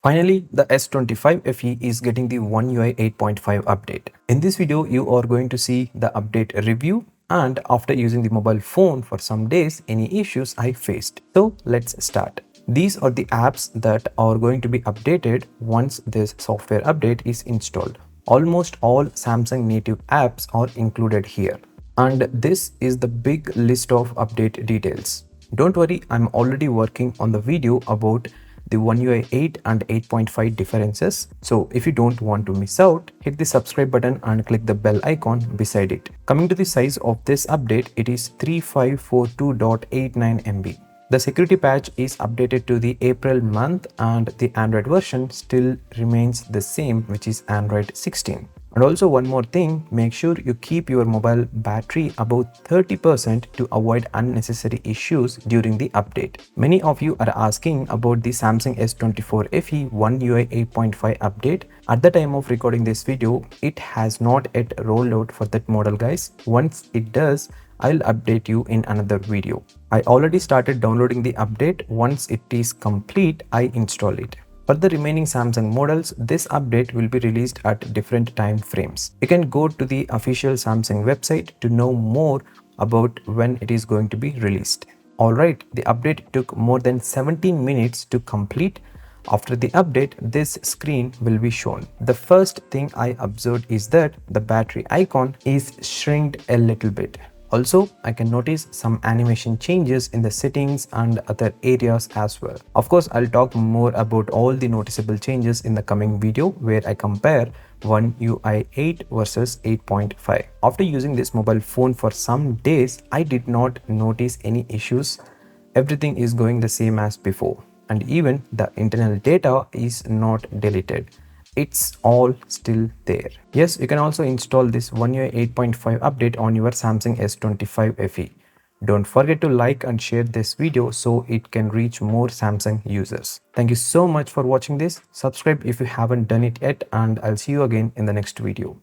Finally, the S25 FE is getting the One UI 8.5 update. In this video, you are going to see the update review and after using the mobile phone for some days, any issues I faced. So let's start. These are the apps that are going to be updated once this software update is installed. Almost all Samsung native apps are included here. And this is the big list of update details. Don't worry, I'm already working on the video about the One UI 8 and 8.5 differences. So if you don't want to miss out, hit the subscribe button and click the bell icon beside it. Coming to the size of this update, it is 3542.89 MB. The security patch is updated to the April month and the Android version still remains the same, which is Android 16. And also one more thing, make sure you keep your mobile battery above 30% to avoid unnecessary issues during the update. Many of you are asking about the Samsung S24 FE One UI 8.5 update. At the time of recording this video, it has not yet rolled out for that model guys. Once it does, I'll update you in another video. I already started downloading the update. Once it is complete, I install it. For the remaining Samsung models, this update will be released at different time frames. You can go to the official Samsung website to know more about when it is going to be released. Alright, the update took more than 17 minutes to complete. After the update, this screen will be shown. The first thing I observed is that the battery icon is shrinked a little bit. Also, I can notice some animation changes in the settings and other areas as well. Of course, I'll talk more about all the noticeable changes in the coming video where I compare One UI 8 versus 8.5. After using this mobile phone for some days, I did not notice any issues. Everything is going the same as before, and even the internal data is not deleted. It's all still there. Yes, you can also install this One UI 8.5 update on your Samsung S25 FE. Don't forget to like and share this video so it can reach more Samsung users. Thank you so much for watching this. Subscribe if you haven't done it yet, and I'll see you again in the next video.